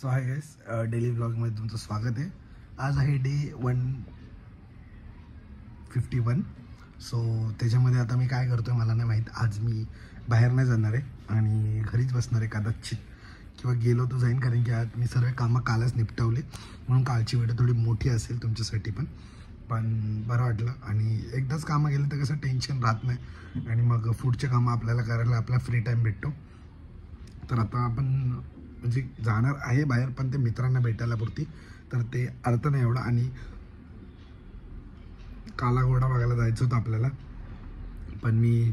So hi guys, daily ब्लॉगमध्ये तुमचं स्वागत आहे। आज आहे डे 151। सो त्याच्यामध्ये आता मी काय करतोय मला नाही माहीत। आज मी बाहेर नाही जाणार आहे आणि घरीच बसणार आहे कदाचित, किंवा गेलो तर जाईन, कारण की आज मी सर्व कामं कालच निपटवले, म्हणून कालची व्हिडिओ थोडी मोठी असेल तुमच्यासाठी पण बरं वाटलं। आणि एकदाच कामं गेले तर कसं टेन्शन राहत नाही आणि मग पुढचे कामं आपल्याला करायला आपला फ्री टाईम भेटतो। तर आता आपण म्हणजे जाणार आहे बाहेर, पण ते मित्रांना भेटायला पुरती, तर ते अर्थ नाही एवढा। आणि काला घोडा बघायला जायचं होतं आपल्याला, पण मी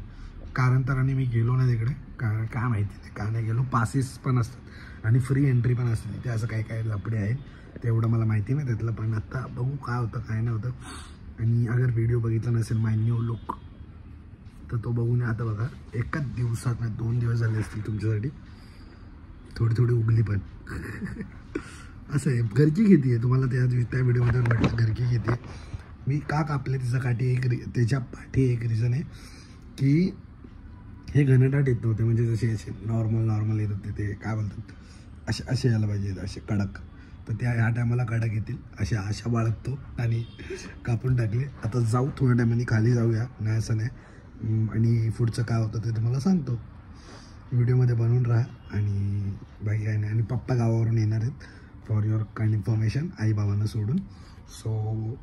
कारणताराने मी गेलो नाही तिकडे, कारण काय माहिती नाही का नाही गेलो। पासेस पण असतात आणि फ्री एंट्री पण असते तिथे, असं काय काय लफडे आहेत तेवढं मला माहिती नाही त्यातलं, पण आता बघू काय होतं काय नाही होतं। आणि अगर व्हिडिओ बघितला नसेल माय न्यू लुक तर तो बघून आता बघा, एकाच दिवसात नाही 2 दिवस झाले असतील तुमच्यासाठी, थोडी थोडी उगली पण असं आहे। घरची खेती आहे, तुम्हाला त्या व्हिडिओमध्ये म्हटलं घरची खेती आहे। मी का कापले त्याच्या त्याच्या पाठी एक रिझन आहे की हे घनदाट येत नव्हते, म्हणजे जसे असे नॉर्मल येत होते, ते काय बोलतात असे यायला पाहिजे, असे कडक, तर त्या ह्या टायमाला कडक येतील असे आशा बाळगतो आणि कापून टाकले। आता जाऊ थोड्या टायमाने खाली जाऊया, नाही असं नाही, आणि पुढचं काय होतं ते तुम्हाला सांगतो, व्हिडिओमध्ये बनवून राहा। आणि बाकी काय नाही। आणि पप्पा गावावरून येणार आहेत फॉर युअर काइंड इन्फॉर्मेशन, आई बाबांना सोडून। सो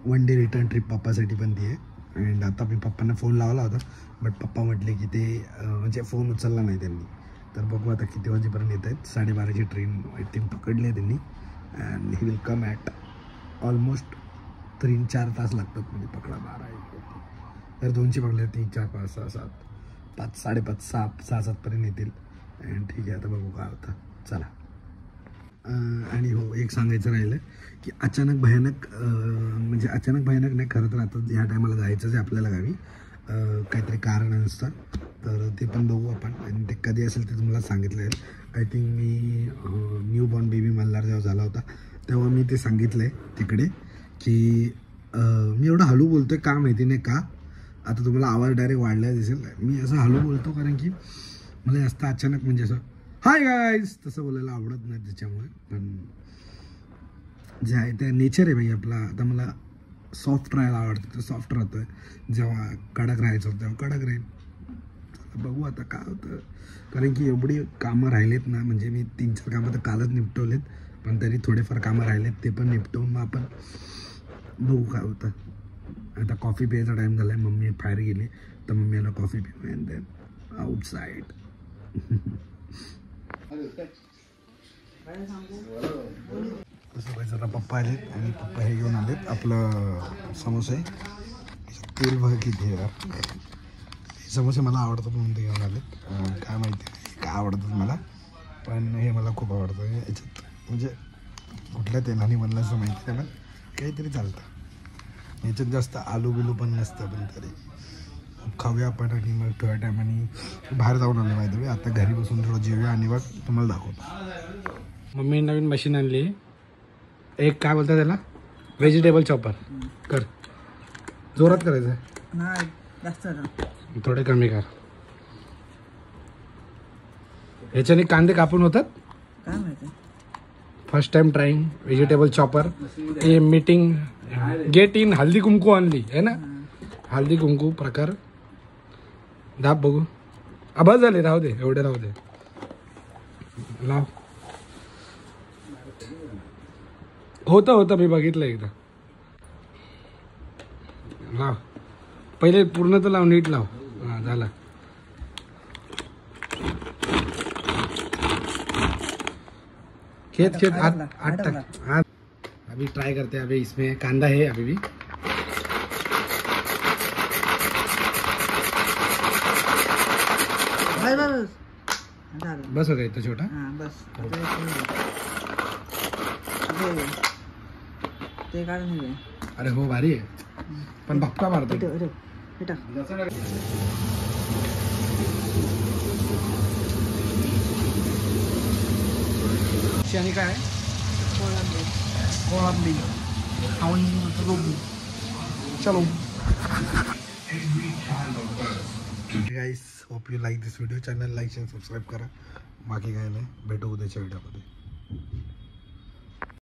1 डे रिटर्न ट्रिप पप्पासाठी पण ती आहे। अँड आता मी पप्पांना फोन लावला होता, बट पप्पा म्हटले की ते म्हणजे फोन उचलला नाही त्यांनी, तर बघू आता किती वाजेपर्यंत येत आहेत। 12:30ची ट्रेन आय थिंक पकडली आहे त्यांनी, and he will come at almost 3-4 तास लागतात, म्हणजे पकडा 12-1 तर 2ची पकडले 3-4-5-6-7 5 5:30 6-7 पर्यंत येतील। अँड ठीक आहे, आता बघू काय होतं, चला। आणि हो, एक सांगायचं राहिलं की अचानक भयानक नाही, खरं तर आता ह्या टायमाला जायचंच आहे आपल्याला गावी, काहीतरी कारण नसतं, तर ते पण बघू आपण, आणि ते कधी असेल ते तुम्हाला सांगितलं आहे। I think me new born baby Malhar जेव्हा झाला होता तेव्हा मी ते सांगितलं आहे तिकडे की मी एवढं हळू बोलतो आहे, का माहिती नाही का, आता तुम्हाला आवाज डायरेक्ट वाढला दिसेल, मी असं हळू बोलतो कारण की मला जास्त अचानक म्हणजे असं हाय गाईज तसं बोलायला आवडत नाही, त्याच्यामुळे। पण जे आहे ते नेचर आहे भाई आपला। आता मला सॉफ्ट राहायला आवडतं, तर सॉफ्ट राहतं आहे, जेव्हा कडक राहायचं होतं तेव्हा कडक राहील। बघू आता काय होतं, कारण की एवढी कामं राहिलेत ना, म्हणजे मी 3-4 कामं तर कालच निपटवलेत, पण तरी थोडेफार कामं राहिलेत, ते पण निपटवून मग आपण बघू काय होतं। आता कॉफी प्यायचा टाईम झाला आहे, मम्मी बाहेर गेली तर मम्मीला कॉफी पिऊ, अँड देन आउटसाईड। तसं पाहिजे आता पप्पा आलेत, आणि पप्पा हे घेऊन आलेत आपलं समोसे, तेल बघा किती आहे, समोसे मला आवडतात म्हणून ते घेऊन आलेत। काय माहिती काय आवडतात मला, पण हे मला खूप आवडतं। याच्यात म्हणजे कुठल्या तेलाने बनलं असं माहिती नाही, पण काहीतरी चालतं, याच्यात जास्त आलू बिलू पण नसतं, पण तरी खाऊया आपण। आणि मग थोड्या टायमाने बाहेर जाऊन आलं माहिती, आता घरी बसून थोडं जेवूया आणि मग तुम्हाला दाखवतो। मम्मी नवीन मशीन आणली, एक काय बोलतात त्याला, व्हेजिटेबल चॉपर, कर जोरात करायचं आहे, थोडे कमी कर, ह्याच्याने कांदे कापून होतात, first time trying vegetable chopper. हे मीटिंग गेट इन हल्दी कुंकू आणली आहे ना, हल्दी कुंकू प्रकार दाब बघू, बस झाले, राहू दे एवढे, राहू दे, लाव, होतं मी बघितलं एकदा, लाव पहिले पूर्ण तर लाव, नीट लाव, हां झाला। खेत आठ तक अभी ट्राई करते हैं। अभी इसमें कांदा है अभी भी, बस हो गया इतना छोटा, बस अरे हो भारी आहे, पण भपका मारतो। आणि काय कोळंबी चलो। Guys, hope you like this video, channel like end subscribe करा। बाकी काय नाही, भेटू उद्याच्या व्हिडिओमध्ये.